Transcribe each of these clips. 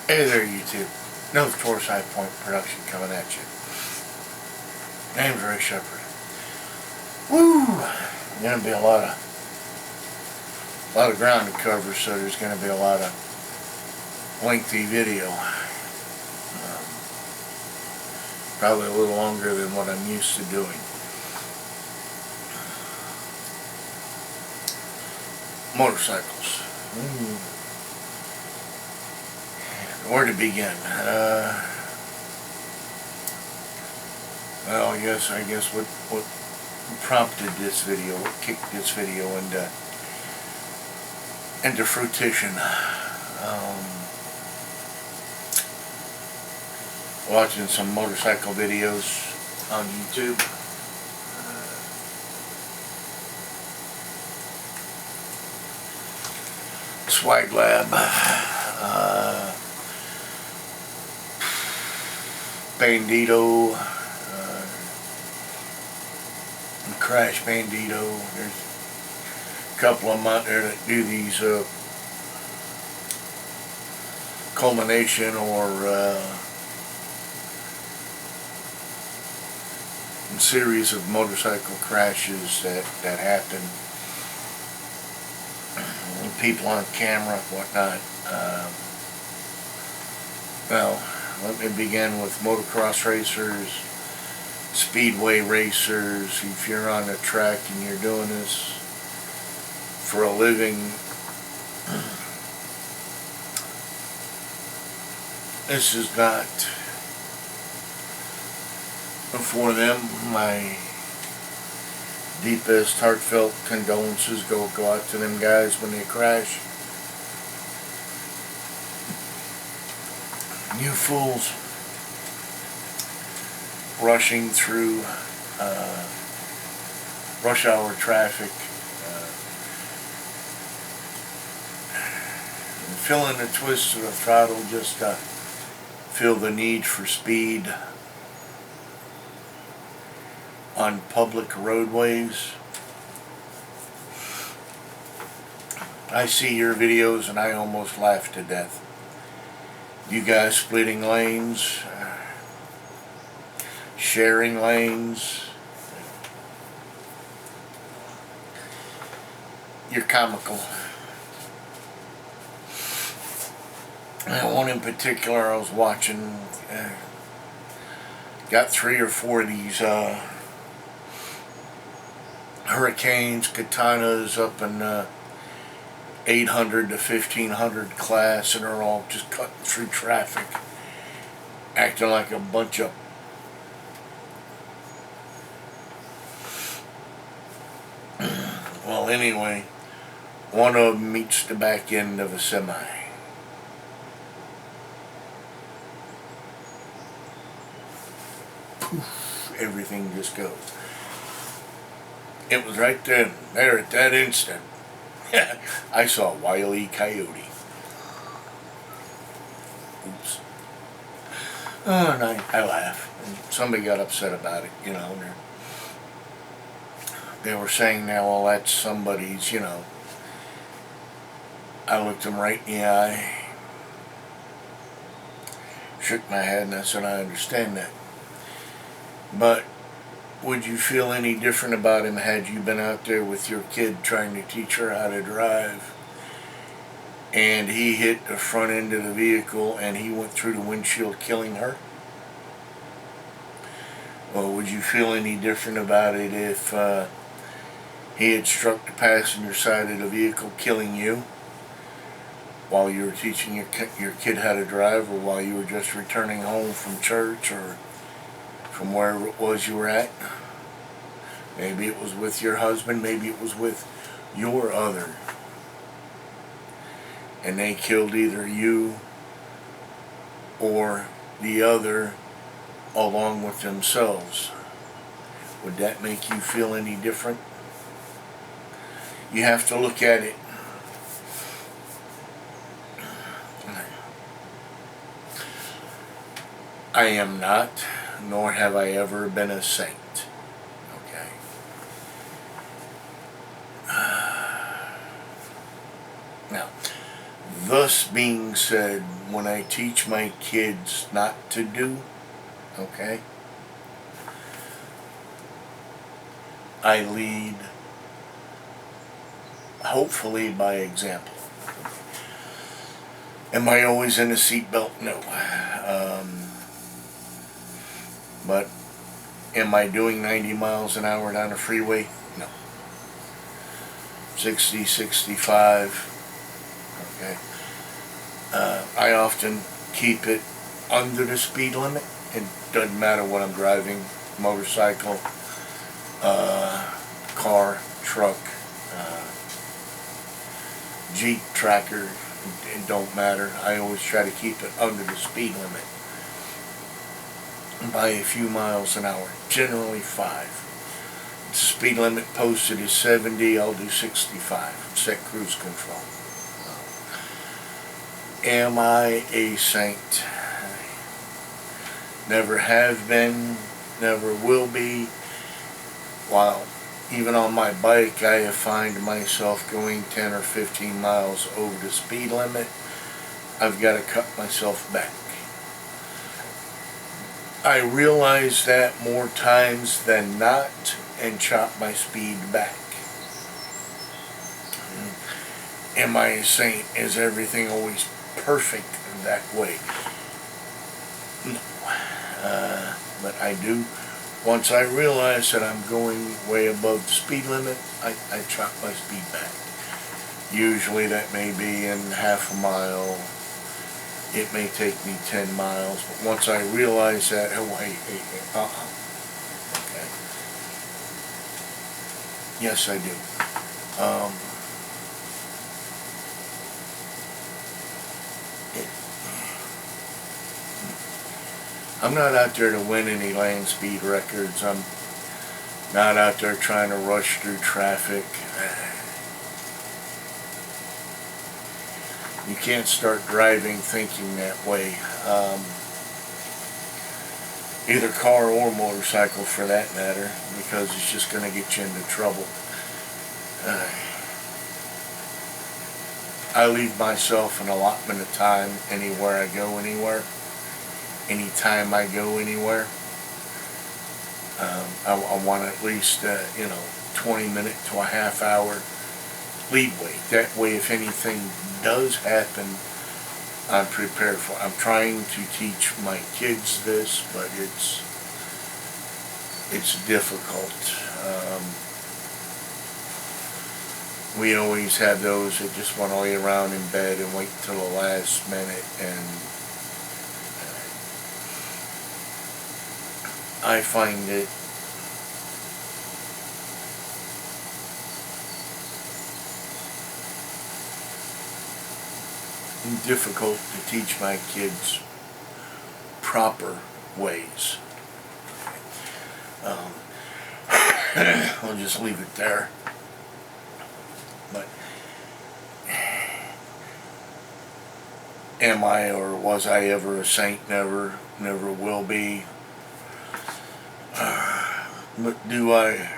Hey there, YouTube. Another Taurus High Point production coming at you. Name's Ray Shepherd. Woo! Gonna be a lot of ground to cover, so there's gonna be a lot of lengthy video. Probably a little longer than what I'm used to doing. Motorcycles. Where to begin? Well, I guess what prompted this video, what kicked this video into fruition. Watching some motorcycle videos on YouTube. Swag Lab. Bandito, Crash Bandito. There's a couple of them out there that do these culmination or series of motorcycle crashes that happen. People on camera, whatnot. Well, let me begin with motocross racers, speedway racers. If you're on the track and you're doing this for a living, this is not for them. My deepest heartfelt condolences go out to them guys when they crash. You fools rushing through rush hour traffic, feeling the twist of the throttle just to feel the need for speed on public roadways. I see your videos and I almost laugh to death. You guys splitting lanes, sharing lanes. You're comical. One in particular I was watching, got 3 or 4 of these Hurricanes, Katanas up in 800 to 1500 class, and they're all just cutting through traffic, acting like a bunch of well, anyway, one of them meets the back end of a semi. Poof, everything just goes. It was right there at that instant. I saw a Wile E. Coyote. Oops. Oh, and I laugh. And somebody got upset about it, you know. They were saying now, well, that's somebody's, you know. I looked them right in the eye, shook my head, and I said, I understand that. But would you feel any different about him had you been out there with your kid trying to teach her how to drive, and he hit the front end of the vehicle and he went through the windshield killing her? Well, would you feel any different about it if he had struck the passenger side of the vehicle killing you while you were teaching your kid how to drive, or while you were just returning home from church or from wherever it was you were at? Maybe it was with your husband, maybe it was with your other, and they killed either you or the other along with themselves. Would that make you feel any different? You have to look at it. I am not, nor have I ever been a saint. Okay? Now, Thus being said, when I teach my kids not to do, okay, I lead, hopefully by example. Am I always in a seatbelt? No. But am I doing 90 miles an hour down a freeway? No. 60, 65. Okay. I often keep it under the speed limit. It doesn't matter what I'm driving, motorcycle, car, truck, Jeep, tractor, it don't matter. I always try to keep it under the speed limit by a few miles an hour, generally 5. The speed limit posted is 70, I'll do 65, set cruise control. Am I a saint? Never have been, never will be. While even on my bike I find myself going 10 or 15 miles over the speed limit, I've got to cut myself back. I realize that more times than not and chop my speed back. Am I a saint? Is everything always perfect that way? No. But I do. Once I realize that I'm going way above the speed limit, I chop my speed back. Usually that may be in half a mile. It may take me 10 miles. But once I realize that, oh, hey, okay. Yes, I do. I'm not out there to win any land speed records. I'm not out there trying to rush through traffic. You can't start driving thinking that way. Either car or motorcycle for that matter, because it's just going to get you into trouble. I leave myself an allotment of time anywhere I go anywhere. Anytime I go anywhere, I want at least 20 minutes to a half hour leadway. That way, if anything does happen, I'm prepared for it. I'm trying to teach my kids this, but it's difficult. We always have those that just want to lay around in bed and wait till the last minute, and I find it difficult to teach my kids proper ways. I'll just leave it there. But am I or was I ever a saint? Never will be. But do I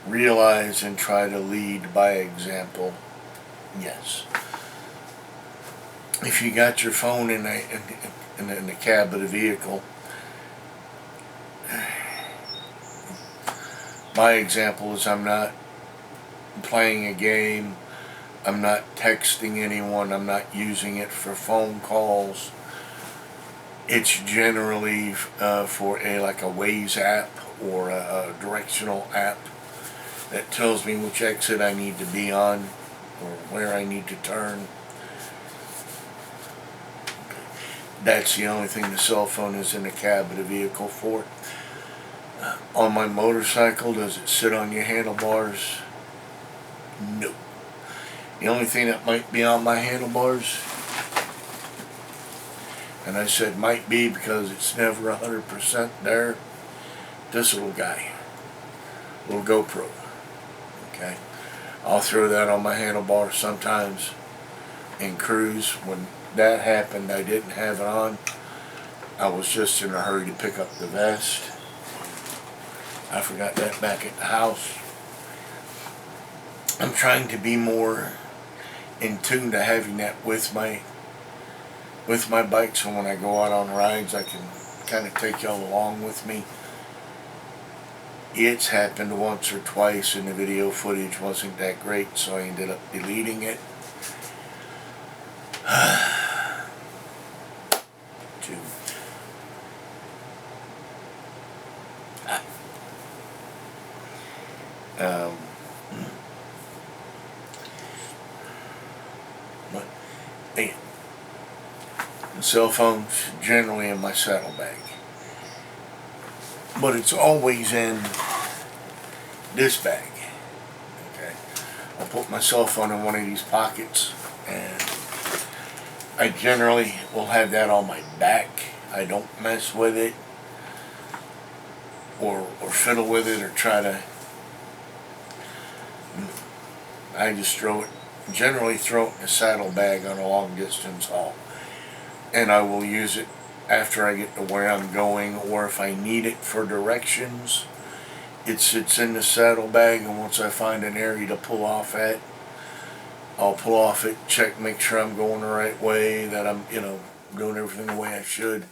realize and try to lead by example? Yes. If you got your phone in the cab of the vehicle, my example is I'm not playing a game, I'm not texting anyone, I'm not using it for phone calls. It's generally for like a Waze app or a directional app that tells me which exit I need to be on or where I need to turn. That's the only thing the cell phone is in the cab of the vehicle for. On my motorcycle, does it sit on your handlebars? No. The only thing that might be on my handlebars, and I said might be because it's never 100% there, this little guy, little GoPro. Okay, I'll throw that on my handlebar sometimes in cruise. When that happened, I didn't have it on. I was just in a hurry to pick up the vest. I forgot that back at the house. I'm trying to be more in tune to having that with my bike, so when I go out on rides I can kind of take y'all along with me. It's happened once or twice and the video footage wasn't that great, so I ended up deleting it. But again, the cell phone's generally in my saddlebag, but it's always in this bag. Okay, I'll put my cell phone in one of these pockets, and I generally will have that on my back. I don't mess with it or fiddle with it or try to. I just generally throw it in a saddlebag on a long distance haul, and I will use it after I get to where I'm going, or if I need it for directions. It sits in the saddlebag, and once I find an area to pull off at, I'll pull off it, check, make sure I'm going the right way, that I'm, doing everything the way I should.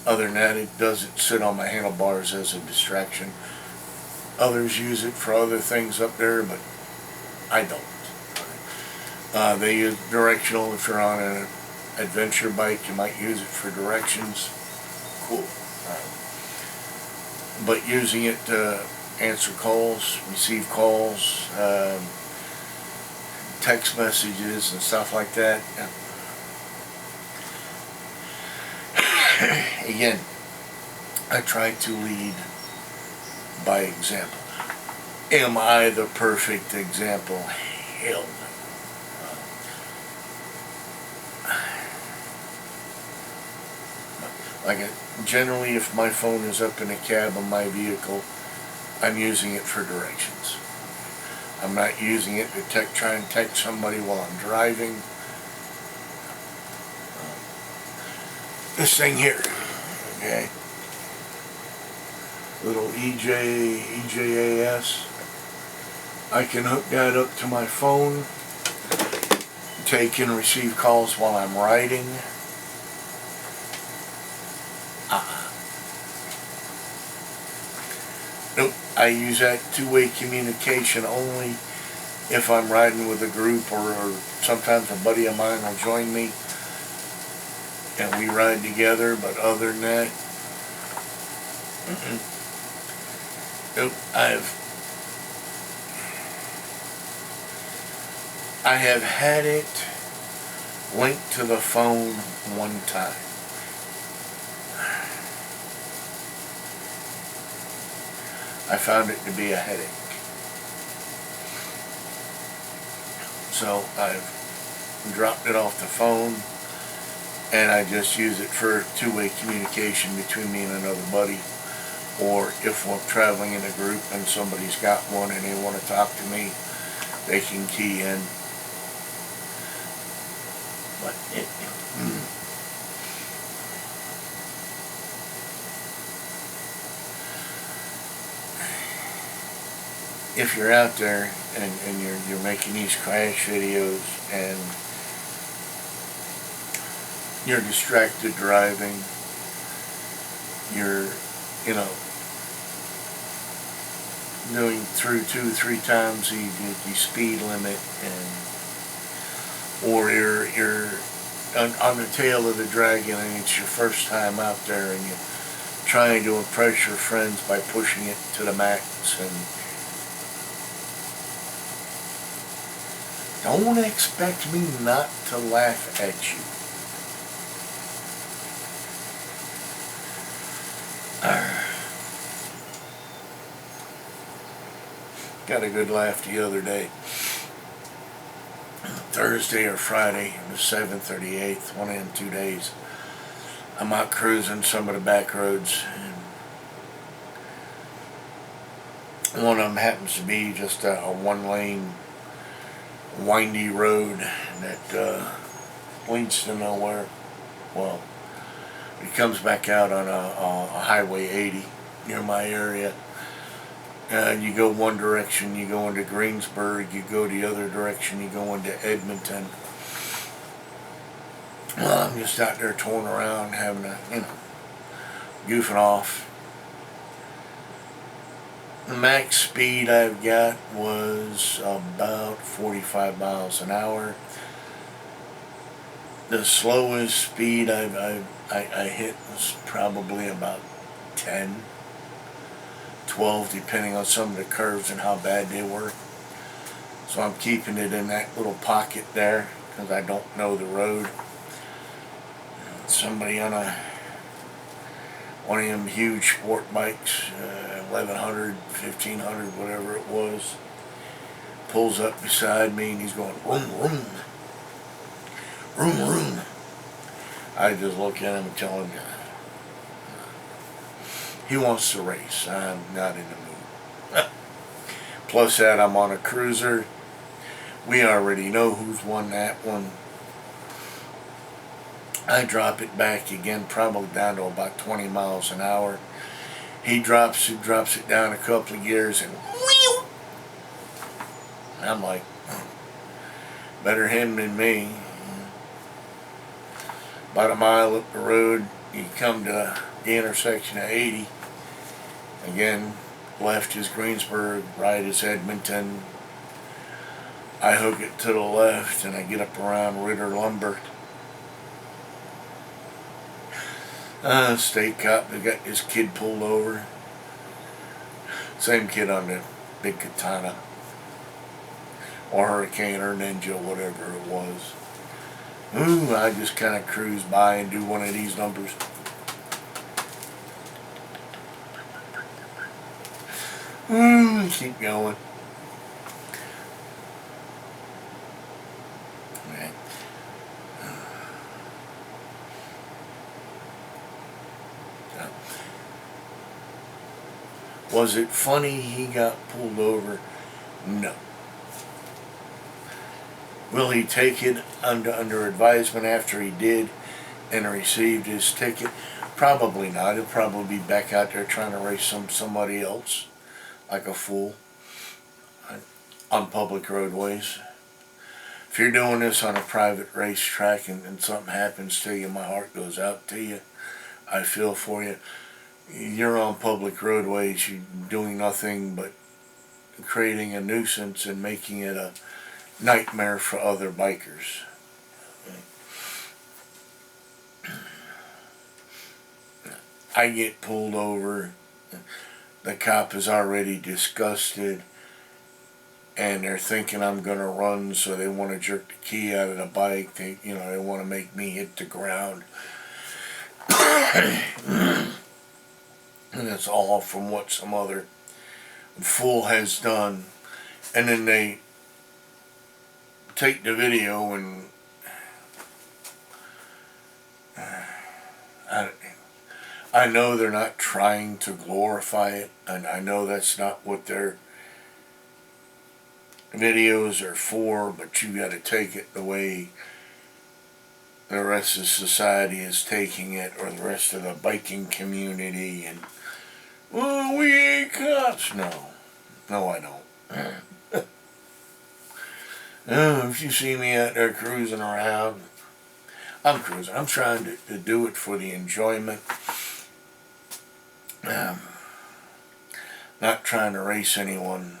Other than that, it doesn't sit on my handlebars as a distraction. Others use it for other things up there, but I don't. They use directional. If you're on an adventure bike, you might use it for directions. Cool. But using it to answer calls, receive calls, text messages and stuff like that. Again, I try to lead by example. Am I the perfect example? Hell no. Generally, if my phone is up in the cab of my vehicle, I'm using it for directions. I'm not using it to try and text somebody while I'm driving. This thing here, okay, little EJAS, I can hook that up to my phone, take and receive calls while I'm riding. Nope, I use that two-way communication only if I'm riding with a group, or sometimes a buddy of mine will join me and we ride together, but other than that, nope. I have had it linked to the phone one time. I found it to be a headache. So I've dropped it off the phone, and I just use it for two-way communication between me and another buddy, or if we're traveling in a group and somebody's got one and they want to talk to me, they can key in. But if you're out there and you're making these crash videos and you're distracted driving, you're going through 2-3 times the speed limit, or you're on the tail of the dragon and it's your first time out there and you're trying to impress your friends by pushing it to the max, and don't expect me not to laugh at you. Got a good laugh the other day. Thursday or Friday, the 7th or the 8th, one of them 2 days. I'm out cruising some of the back roads, and one of them happens to be just a one-lane, windy road that leads to nowhere. Well, it comes back out on a Highway 80 near my area, You go one direction, you go into Greensburg. You go the other direction, you go into Edmonton. Well, I'm just out there touring around, having a, goofing off. The max speed I've got was about 45 miles an hour. The slowest speed I hit was probably about 10, 12, depending on some of the curves and how bad they were. So I'm keeping it in that little pocket there because I don't know the road. Somebody on one of them huge sport bikes, 1100, 1500, whatever it was, pulls up beside me and he's going, vroom, vroom, vroom, vroom. I just look at him and tell him, he wants to race. I'm not in the mood. Plus that, I'm on a cruiser. We already know who's won that one. I drop it back again, probably down to about 20 miles an hour. He drops it down a couple of gears, and whew, I'm like, better him than me. About a mile up the road, you come to the intersection of 80. Again, left is Greensburg, right is Edmonton. I hook it to the left, and I get up around Ritter Lumber. State cop, they got this kid pulled over. Same kid on the big Katana or Hurricane or Ninja, whatever it was. Ooh, I just kind of cruise by and do one of these numbers. Ooh, keep going. Was it funny he got pulled over? No. Will he take it under advisement after he did and received his ticket? Probably not. He'll probably be back out there trying to race somebody else like a fool on public roadways. If you're doing this on a private racetrack and something happens to you, my heart goes out to you. I feel for you. You're on public roadways, you're doing nothing but creating a nuisance and making it a nightmare for other bikers. I get pulled over, the cop is already disgusted, and they're thinking I'm going to run, so they want to jerk the key out of the bike. They want to make me hit the ground. And it's all from what some other fool has done. And then they take the video and I know they're not trying to glorify it, and I know that's not what their videos are for, but you got to take it the way the rest of society is taking it, or the rest of the biking community. And well, we ain't cops. No, I don't. If you see me out there cruising around, I'm cruising. I'm trying to do it for the enjoyment. Not trying to race anyone.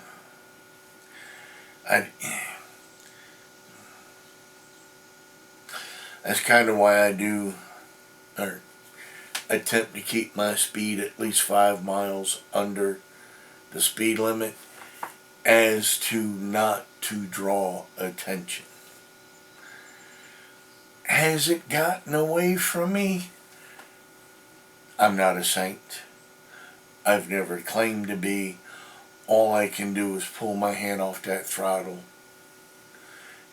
That's kind of why I do, or attempt to keep my speed at least 5 miles under the speed limit, as to not to draw attention. Has it gotten away from me? I'm not a saint. I've never claimed to be. All I can do is pull my hand off that throttle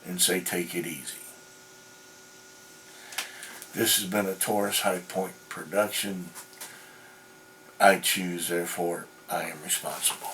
and say, take it easy. This has been a Taurus High Point production. I choose, therefore I am responsible.